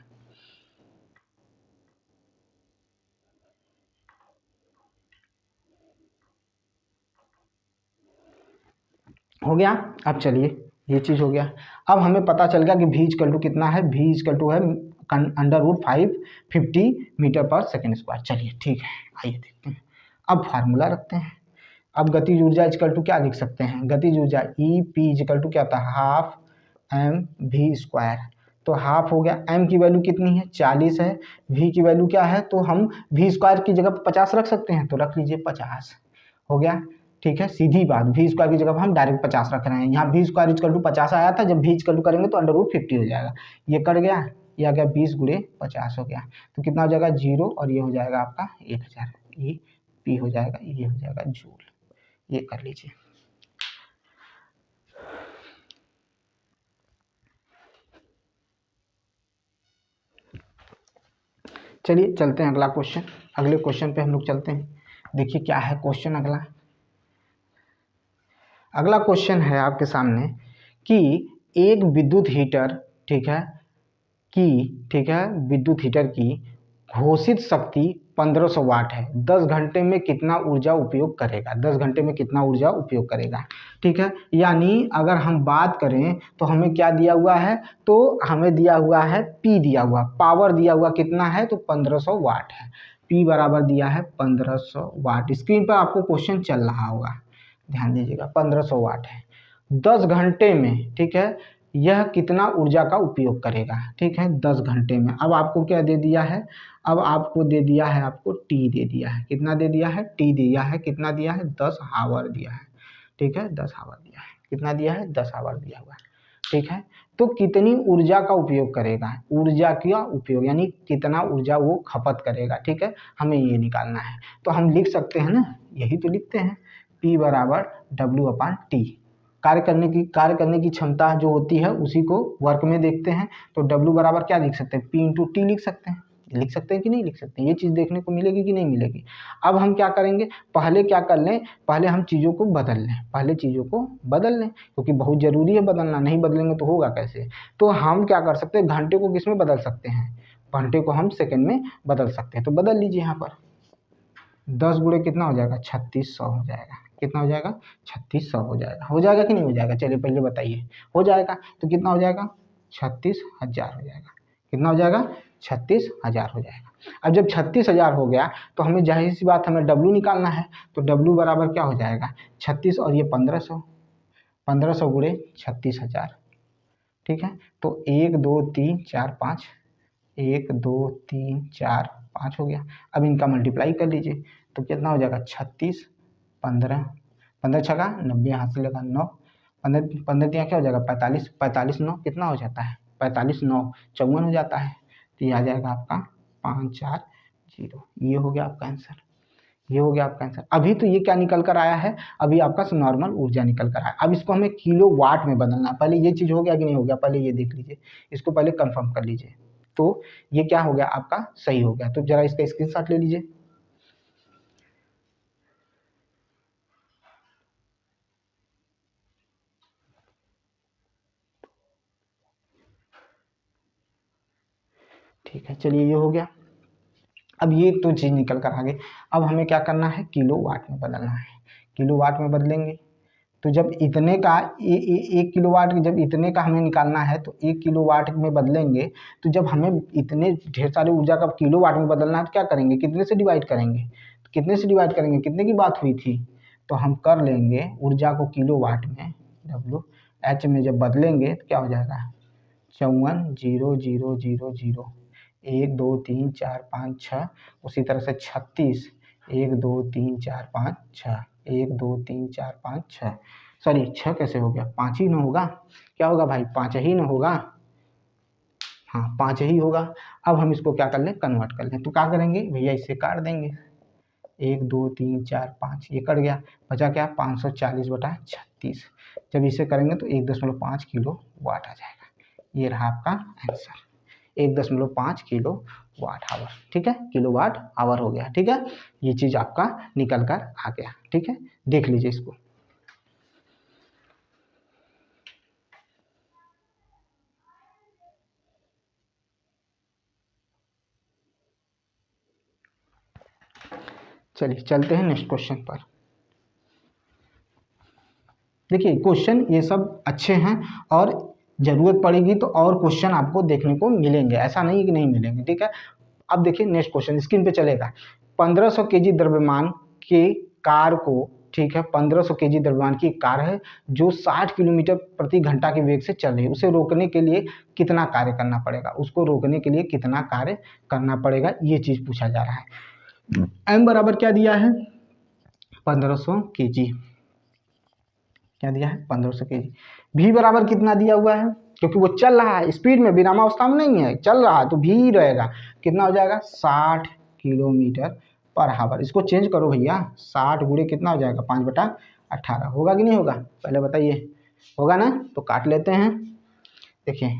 हो गया। अब चलिए ये चीज हो गया। अब हमें पता चल गया कि v इक्वल टू कितना है, v इक्वल टू है √550 मीटर पर सेकेंड स्क्वायर। चलिए ठीक है, आइए देखते हैं। अब फार्मूला रखते हैं। अब गतिज ऊर्जा इक्वल टू क्या लिख सकते हैं, गतिज ऊर्जा ई पी इक्वल टू क्या होता है, हाफ एम वी स्क्वायर। तो हाफ हो गया, m की वैल्यू कितनी है 40 है, v की वैल्यू क्या है, तो हम v स्क्वायर की जगह 50 रख सकते हैं, तो रख लीजिए 50 हो गया। ठीक है, सीधी बात, v स्क्वायर की जगह पर हम डायरेक्ट 50 रख रहे हैं। यहाँ v स्क्वायर इक्वल टू 50 आया था, जब v इक्वल टू करेंगे तो √50 हो जाएगा, ये कट गया, ये आ गया 20 गुणे 50 हो गया, तो कितना हो जाएगा 0, और ये हो जाएगा आपका 1000, ये p हो जाएगा, ये हो जाएगा जूल। ये कर लीजिए। चलिए चलते हैं अगला क्वेश्चन, अगले क्वेश्चन पे हम लोग चलते हैं। देखिए क्या है क्वेश्चन अगला। अगला क्वेश्चन है आपके सामने कि एक विद्युत हीटर, ठीक है, विद्युत हीटर की घोषित शक्ति 1500 वाट है, 10 घंटे में कितना ऊर्जा उपयोग करेगा, 10 घंटे में कितना ऊर्जा उपयोग करेगा, ठीक है। यानी अगर हम बात करें तो हमें क्या दिया हुआ है, तो हमें दिया हुआ है P, दिया हुआ पावर दिया हुआ कितना है, तो 1500 वाट है। P बराबर दिया है 1500 वाट। स्क्रीन पर आपको क्वेश्चन चल रहा होगा, ध्यान दीजिएगा। 1500 वाट है, 10 घंटे में, ठीक है, यह कितना ऊर्जा का उपयोग करेगा, ठीक है, 10 घंटे में। अब आपको क्या दे दिया है, अब आपको दे दिया है, आपको टी दे दिया है, कितना दे दिया है, टी दिया है, कितना दिया है, 10 आवर दिया है, ठीक है, 10 आवर दिया है, कितना दिया है, 10 आवर दिया हुआ है, ठीक है। तो कितनी ऊर्जा का उपयोग करेगा, ऊर्जा का उपयोग यानी कितना ऊर्जा वो खपत करेगा, ठीक है, हमें ये निकालना है। तो हम लिख सकते हैं ना, यही तो लिखते हैं, P बराबर W/T। कार्य करने की क्षमता जो होती है उसी को वर्क में देखते हैं, तो W बराबर क्या लिख सकते हैं, P/T लिख सकते हैं। लिख सकते हैं कि नहीं लिख सकते हैं, ये चीज़ देखने को मिलेगी कि नहीं मिलेगी। अब हम क्या करेंगे, पहले क्या कर लें, पहले हम चीज़ों को बदल लें, क्योंकि बहुत ज़रूरी है बदलना, नहीं बदलेंगे तो होगा कैसे। तो हम क्या कर सकते हैं, घंटे को किस में बदल सकते हैं, घंटे को हम सेकेंड में बदल सकते हैं। तो बदल लीजिए, यहाँ पर 10 गुणे कितना हो जाएगा, 3600 हो जाएगा। कितना हो जाएगा, 3600 हो जाएगा। हो जाएगा कि नहीं हो जाएगा, चलिए पहले बताइए। हो जाएगा, तो कितना हो जाएगा, 36,000 हो जाएगा। कितना हो जाएगा, 36,000 हो जाएगा। अब जब 36,000 हो गया तो हमें जाहिर सी बात हमें W निकालना है, तो W बराबर क्या हो जाएगा, 36 और ये 1500, 1500 गुणे 36,000, ठीक है। तो 1 2 3 4 5, 1 2 3 4 5 हो गया। अब इनका मल्टीप्लाई कर लीजिए, तो कितना हो जाएगा, 36 15 15 छका 90, हाथ से लगा 9, 15 15 दिया क्या हो जाएगा, 45 45 9 कितना हो जाता है, 45 9 54 हो जाता है। तो ये आ जाएगा आपका 540। ये हो गया आपका आंसर, ये हो गया आपका आंसर। अभी तो ये क्या निकल कर आया है, अभी आपका नॉर्मल ऊर्जा निकल कर आया। अब इसको हमें किलो वाट में बदलना है। पहले ये चीज़ हो गया कि नहीं हो गया, पहले ये देख लीजिए, इसको पहले कंफर्म कर लीजिए। तो ये क्या हो गया आपका, सही हो गया। तो जरा इसका स्क्रीनशॉट ले लीजिए। ठीक है, चलिए ये हो गया। अब ये तो चीज़ निकल कर आ गई। अब हमें क्या करना है, किलो वाट में बदलना है। किलो वाट में बदलेंगे तो जब इतने का 1 किलो वाट, जब इतने का हमें निकालना है तो 1 किलो वाट में बदलेंगे। तो जब हमें इतने ढेर सारी ऊर्जा का किलो वाट में बदलना है तो क्या करेंगे, कितने से डिवाइड करेंगे, तो कितने से डिवाइड करेंगे, कितने की बात हुई थी, तो हम कर लेंगे ऊर्जा को किलो वाट में, WH में जब बदलेंगे तो क्या हो जाएगा, 54,000,000, 1 2 3 4 5 6, उसी तरह से 36, 1 2 3 4 5 6, 1 2 3 4 5 6, सॉरी 6 कैसे हो गया, 5 ही ना होगा, क्या होगा भाई, 5 ही ना होगा, हाँ 5 ही होगा। अब हम इसको क्या कर लें, कन्वर्ट कर लें। तो क्या करेंगे भैया, इसे काट देंगे, 1 2 3 4 5, ये कट गया, बचा क्या, 540/36। जब इसे करेंगे तो 1.5 किलो वाट आ जाएगा। ये रहा आपका आंसर, 1.5 किलो वाट आवर, ठीक है, किलो वाट आवर हो गया, ठीक है। ये चीज़ आपका निकल कर आ गया, ठीक है, देख लीजिए इसको। चलिए चलते हैं नेक्स्ट क्वेश्चन पर। देखिए क्वेश्चन ये सब अच्छे हैं और ज़रूरत पड़ेगी तो और क्वेश्चन आपको देखने को मिलेंगे, ऐसा नहीं कि नहीं मिलेंगे, ठीक है। अब देखिए नेक्स्ट क्वेश्चन स्क्रीन पे चलेगा। 1500 केजी द्रव्यमान की कार को, ठीक है, 1500 केजी द्रव्यमान की कार है जो 60 किलोमीटर प्रति घंटा के वेग से चल रही है। उसे रोकने के लिए कितना कार्य करना पड़ेगा, उसको रोकने के लिए कितना कार्य करना पड़ेगा, ये चीज़ पूछा जा रहा है। M बराबर क्या दिया है, 1500 केजी, क्या दिया है, 1500 केजी। V बराबर कितना दिया हुआ है, क्योंकि वो चल रहा है स्पीड में, विरामावस्था में नहीं है, चल रहा है, तो V रहेगा, कितना हो जाएगा, 60 किलोमीटर पर आवर। इसको चेंज करो भैया, 60 गुणे कितना हो जाएगा, 5/8 18 होगा कि नहीं होगा, पहले बताइए, होगा ना? तो काट लेते हैं। देखिए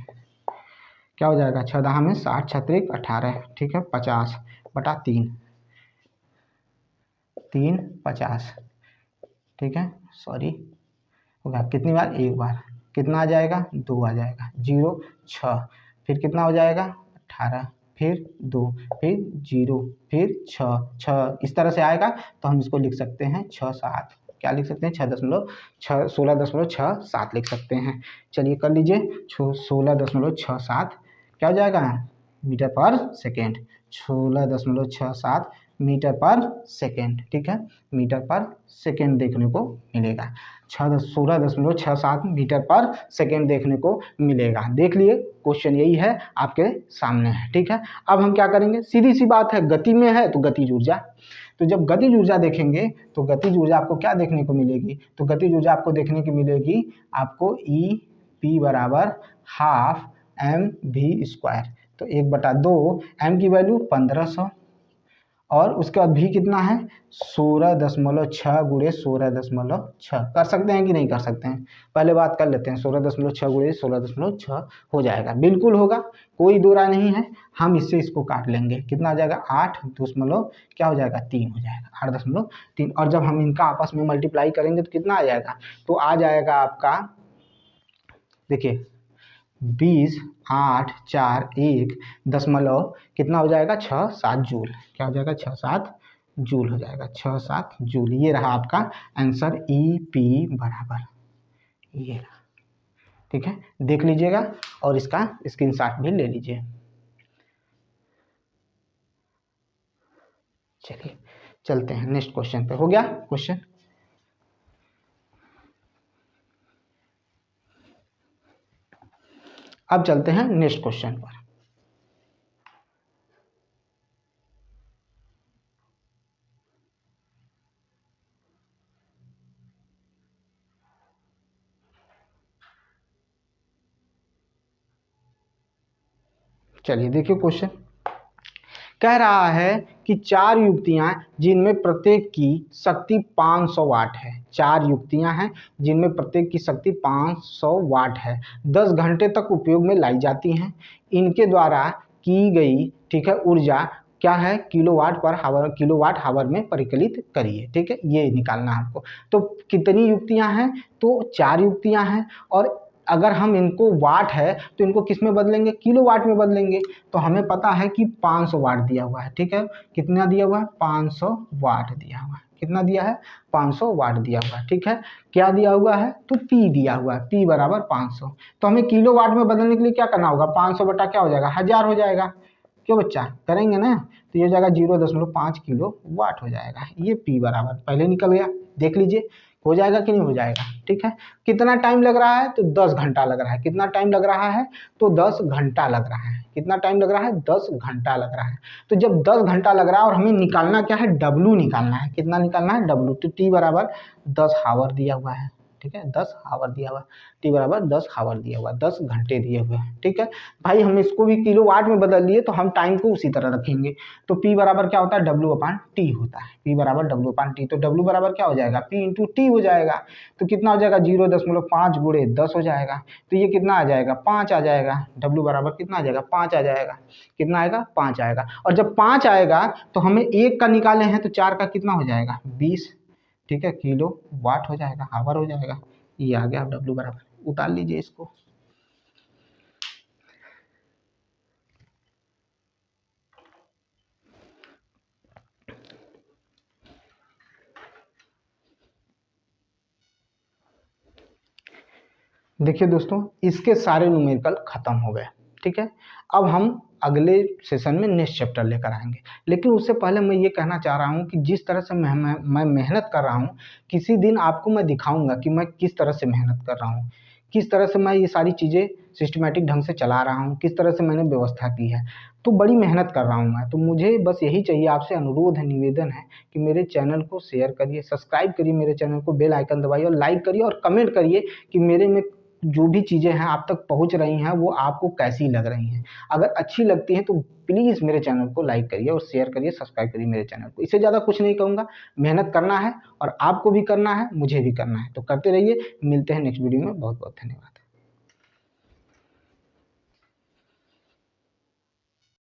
क्या हो जाएगा, 6 दहा में 60, 6 18, ठीक है, 50/3, 3 50, ठीक है, सॉरी होगा कितनी बार, एक बार, कितना आ जाएगा, 2 आ जाएगा, 0 6, फिर कितना हो जाएगा 18, फिर 2, फिर 0, फिर 6 6, इस तरह से आएगा। तो हम इसको लिख सकते हैं 6 7, क्या लिख सकते हैं, 16.67 लिख सकते हैं। चलिए कर लीजिए, 16.67 क्या हो जाएगा, मीटर पर सेकेंड, 16.67 मीटर पर सेकेंड, ठीक है, मीटर पर सेकेंड देखने को मिलेगा, 16.67 मीटर पर सेकेंड देखने को मिलेगा। देख लिए, क्वेश्चन यही है आपके सामने है, ठीक है। अब हम क्या करेंगे, सीधी सी बात है, गति में है तो गतिज ऊर्जा, तो जब गतिज ऊर्जा देखेंगे तो गतिज ऊर्जा आपको क्या देखने को मिलेगी, तो गतिज ऊर्जा आपको देखने को मिलेगी, आपको ई पी बराबर हाफ mv², तो 1/2, m की वैल्यू 1500, और उसके बाद भी कितना है, 16.6 गुणे 16.6, कर सकते हैं कि नहीं कर सकते हैं, पहले बात कर लेते हैं, 16.6 गुणे 16.6 हो जाएगा, बिल्कुल होगा, कोई दो राय नहीं है। हम इससे इसको काट लेंगे, कितना आ जाएगा, 8 दशमलव क्या हो जाएगा, 3 हो जाएगा, 8.3, और जब हम इनका आपस में मल्टीप्लाई करेंगे तो कितना आ जाएगा, तो आ जाएगा आपका, देखिए 20 8 4 1 दशमलव कितना हो जाएगा, 6 7 जूल, क्या हो जाएगा, 6 7 जूल हो जाएगा, 6 7 जूल। ये रहा आपका आंसर, ई पी बराबर ये रहा, ठीक है, देख लीजिएगा और इसका स्क्रीनशॉट भी ले लीजिए। चलिए चलते हैं नेक्स्ट क्वेश्चन पे, हो गया क्वेश्चन। अब चलते हैं नेक्स्ट क्वेश्चन पर। चलिए देखिए क्वेश्चन कह रहा है कि 4 युक्तियां जिनमें प्रत्येक की शक्ति 500 वाट है, 4 युक्तियां हैं जिनमें प्रत्येक की शक्ति 500 वाट है, 10 घंटे तक उपयोग में लाई जाती हैं, इनके द्वारा की गई, ठीक है, ऊर्जा क्या है, किलोवाट हावर में परिकलित करिए, ठीक है, ये निकालना है आपको। तो कितनी युक्तियां हैं, तो 4 युक्तियां हैं, और अगर हम इनको वाट है तो इनको किस में बदलेंगे, किलोवाट में बदलेंगे। तो हमें पता है कि 500 वाट दिया हुआ है, ठीक है, कितना दिया हुआ है, 500 वाट दिया हुआ है, कितना दिया है, 500 वाट दिया हुआ है, ठीक है, क्या दिया हुआ है, तो P दिया हुआ है, P बराबर 500। तो हमें किलोवाट में बदलने के लिए क्या करना होगा, 500 बटा क्या हो जाएगा, 1000 हो जाएगा, क्यों बच्चा, करेंगे ना, तो ये हो जाएगा 0.5 किलो वाट हो जाएगा, ये P बराबर पहले निकल गया, देख लीजिए हो जाएगा कि नहीं हो जाएगा, ठीक है। कितना टाइम लग रहा है, तो 10 घंटा लग रहा है, कितना टाइम लग रहा है, तो 10 घंटा लग रहा है, कितना टाइम लग रहा है, 10 घंटा लग रहा है। तो जब 10 घंटा लग रहा है और हमें निकालना क्या है, W निकालना है, कितना निकालना है, W, तो T बराबर 10 हावर दिया हुआ है, ठीक है, 10 हावर दिया हुआ, T बराबर 10 हावर दिया हुआ, 10 घंटे दिए हुए हैं, ठीक है भाई। हम इसको भी किलोवाट में बदल लिए तो हम टाइम को उसी तरह रखेंगे, तो P बराबर क्या होता है, W/T होता है, P बराबर W/T, तो W बराबर क्या हो जाएगा, P इंटू T हो जाएगा, तो कितना हो जाएगा, 0.5 गुणे 10 हो जाएगा, तो ये कितना आ जाएगा, 5 आ जाएगा, W बराबर कितना आ जाएगा, 5 आ जाएगा, कितना आएगा, 5 आएगा, और जब 5 आएगा तो हमें 1 का निकाले हैं तो 4 का कितना हो जाएगा, 20, ठीक है, किलो वाट हो जाएगा, हावर हो जाएगा, ये आ गया W बराबर, उतार लीजिए इसको। देखिए दोस्तों, इसके सारे न्यूमेरिकल खत्म हो गए, ठीक है। अब हम अगले सेशन में नेक्स्ट चैप्टर लेकर आएंगे, लेकिन उससे पहले मैं ये कहना चाह रहा हूँ कि जिस तरह से मैं मेहनत कर रहा हूँ, किसी दिन आपको मैं दिखाऊंगा कि मैं किस तरह से मेहनत कर रहा हूँ, किस तरह से मैं ये सारी चीज़ें सिस्टमेटिक ढंग से चला रहा हूँ, किस तरह से मैंने व्यवस्था की है, तो बड़ी मेहनत कर रहा हूँ मैं। तो मुझे बस यही चाहिए, आपसे अनुरोध है, निवेदन है कि मेरे चैनल को शेयर करिए, सब्सक्राइब करिए मेरे चैनल को, बेल आइकन दबाइए और लाइक करिए और कमेंट करिए कि मेरे में जो भी चीज़ें हैं आप तक पहुंच रही हैं वो आपको कैसी लग रही हैं। अगर अच्छी लगती हैं तो प्लीज़ मेरे चैनल को लाइक करिए और शेयर करिए, सब्सक्राइब करिए मेरे चैनल को। इससे ज़्यादा कुछ नहीं कहूँगा, मेहनत करना है और आपको भी करना है, मुझे भी करना है, तो करते रहिए। मिलते हैं नेक्स्ट वीडियो में। बहुत बहुत धन्यवाद।